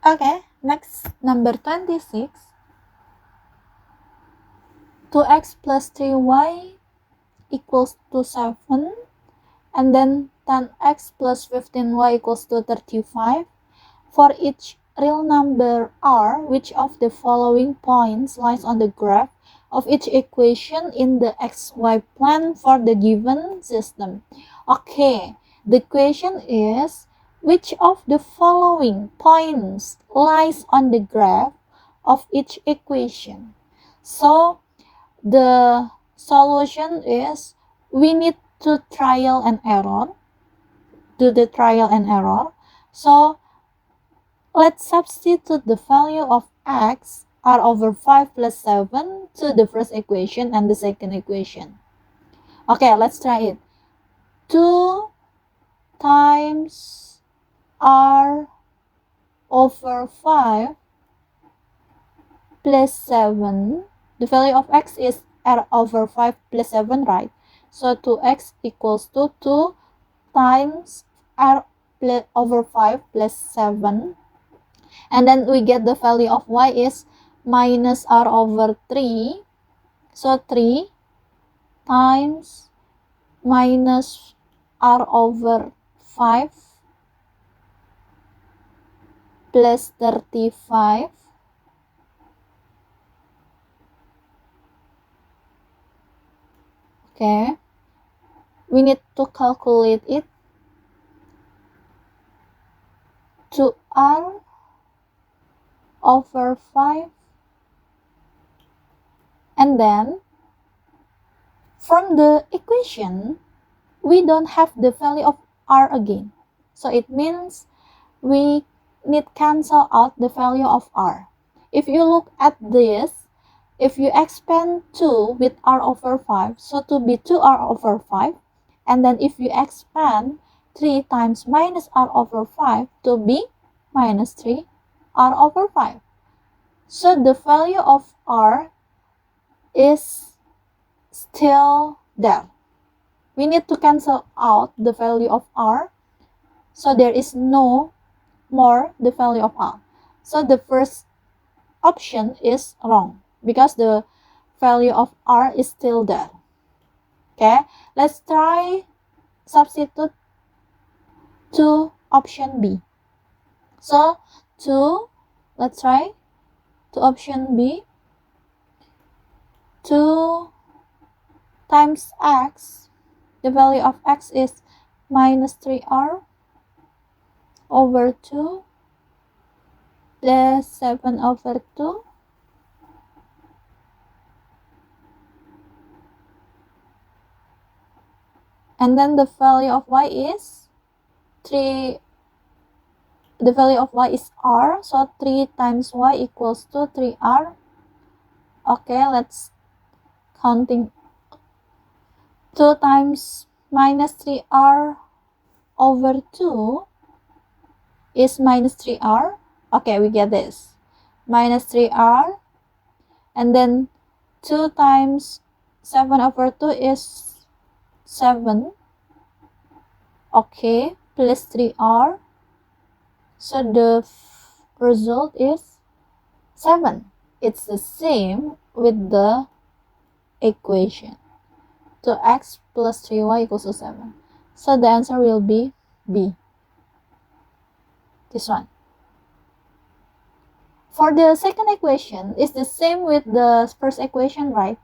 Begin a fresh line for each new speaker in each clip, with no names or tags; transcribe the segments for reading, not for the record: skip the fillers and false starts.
Okay, next number 26. 2x plus 3y equals to 7, and then 10x plus 15y equals to 35. For each real number r, which of the following points lies on the graph of each equation in the xy plane for the given system? Okay, the question is, which of the following points lies on the graph of each equation? So the solution is, we need to trial and error, do the trial and error. So let's substitute the value of x, r over 5 plus 7, to the first equation and the second equation. Okay, let's try it. 2 times r over 5 plus 7. The value of x is r over 5 plus 7, right? So 2x equals to 2 times r over 5 plus 7. And then we get the value of y is minus r over 3. So 3 times minus r over 5 plus 35. Okay, we need to calculate it. 2r over 5, and then from the equation we don't have the value of r again, so it means we need cancel out the value of r. If you look at this, if you expand 2 with r over 5, so to be 2r over 5, and then if you expand 3 times minus r over 5 to be minus 3 r over 5. So the value of r is still there. We need to cancel out the value of r, so there is no more the value of r. So the first option is wrong because the value of r is still there. Okay, let's try substitute to option B. So let's try to option B. 2 times x, the value of x is minus 3r over 2 plus 7 over 2. And then the value of y is 3. The value of y is r, so 3 times y equals to 3r. Okay, let's counting. 2 times minus 3r over 2 is minus 3r. Okay, we get this. Minus 3r. And then 2 times 7 over 2 is 7. Okay, plus 3r. So the result is 7. It's the same with the equation. 2x plus 3y equals to 7. So the answer will be B. This one. For the second equation, it's the same with the first equation, right?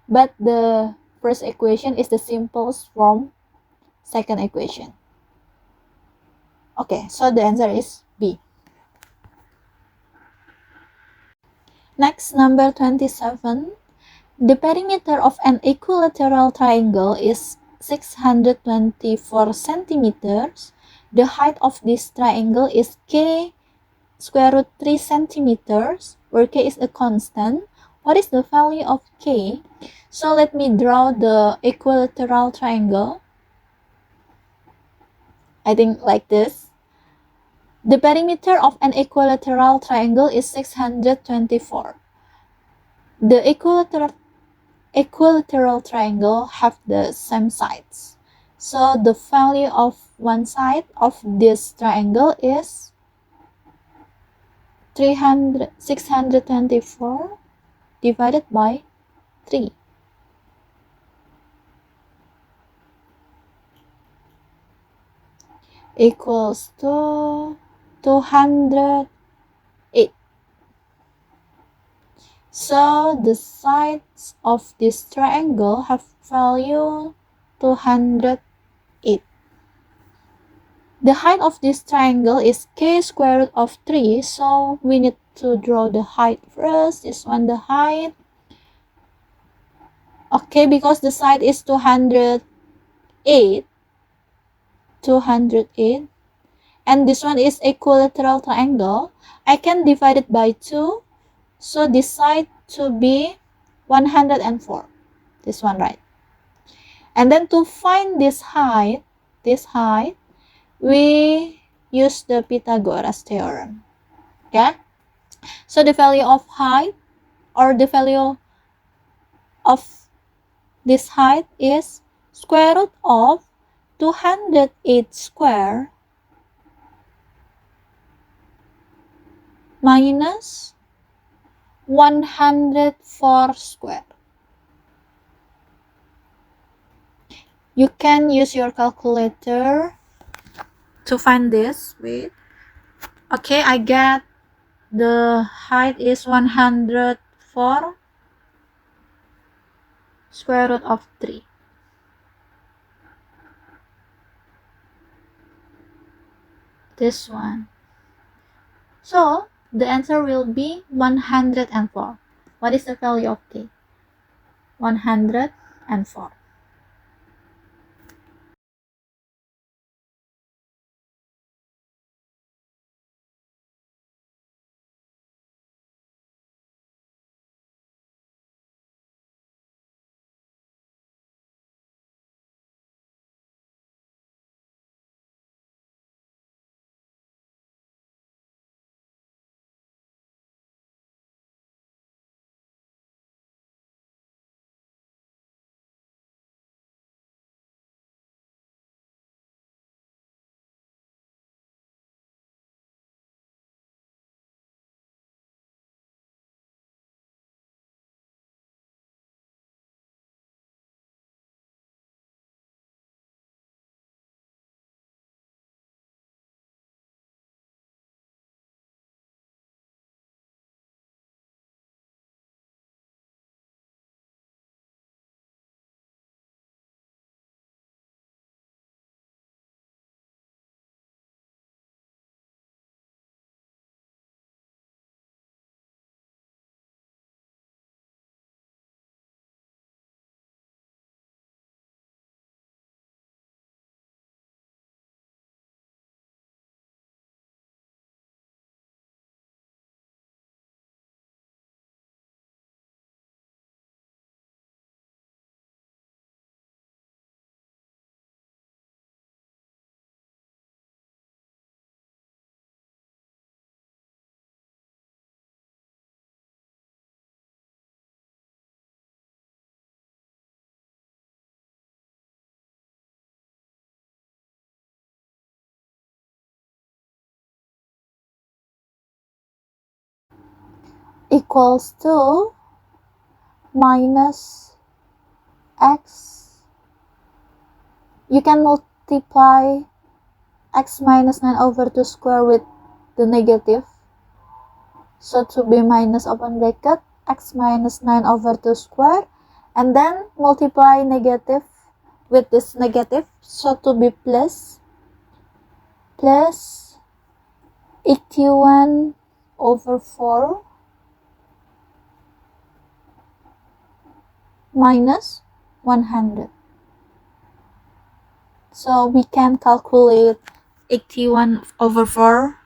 But the first equation is the simplest from second equation. Okay, so the answer is B. Next, number 27. The perimeter of an equilateral triangle is 624 centimeters. The height of this triangle is k square root 3 centimeters, where k is a constant. What is the value of k? So let me draw the equilateral triangle. I think like this. The perimeter of an equilateral triangle is 624. The equilateral triangle have the same sides. So the value of one side of this triangle is 624 divided by 3. Equals to 208. So the sides of this triangle have value 208. The height of this triangle is k square root of 3, so we need to draw the height first. This one, the height. Okay, because the side is 208, and this one is equilateral triangle, I can divide it by 2, so this side to be 104. This one, right? And then to find this height, we use the Pythagoras theorem. Okay? So the value of height, or the value of this height, is square root of 208 square minus 104 square. You can use your calculator to find this. Wait. Okay, I get the height is 104 square root of 3. This one. So the answer will be 104. What is the value of k? 104. Equals to minus x. You can multiply x minus 9 over 2 square with the negative. So to be minus open bracket x minus 9 over 2 square, and then multiply negative with this negative, so to be plus 81 over 4 minus 100. So we can calculate 81 over 4.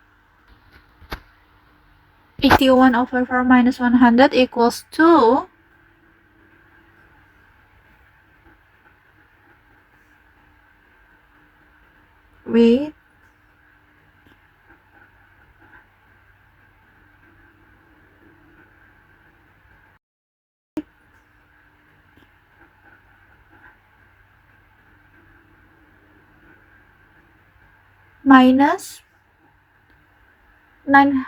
81 over 4 minus 100 equals to wait, minus 9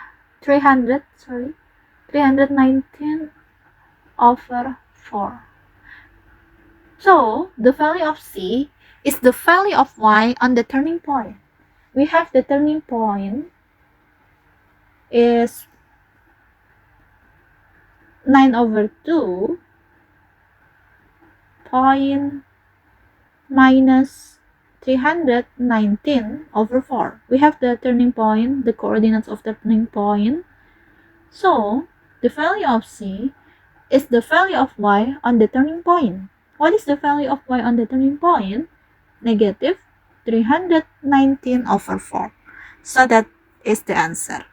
319 over 4. So, the value of C is the value of Y on the turning point. We have the turning point is 9 over 2 point minus 319 over 4. We have the turning point, the coordinates of the turning point. So, the value of C is the value of Y on the turning point. What is the value of Y on the turning point? Negative 319 over 4. So that is the answer.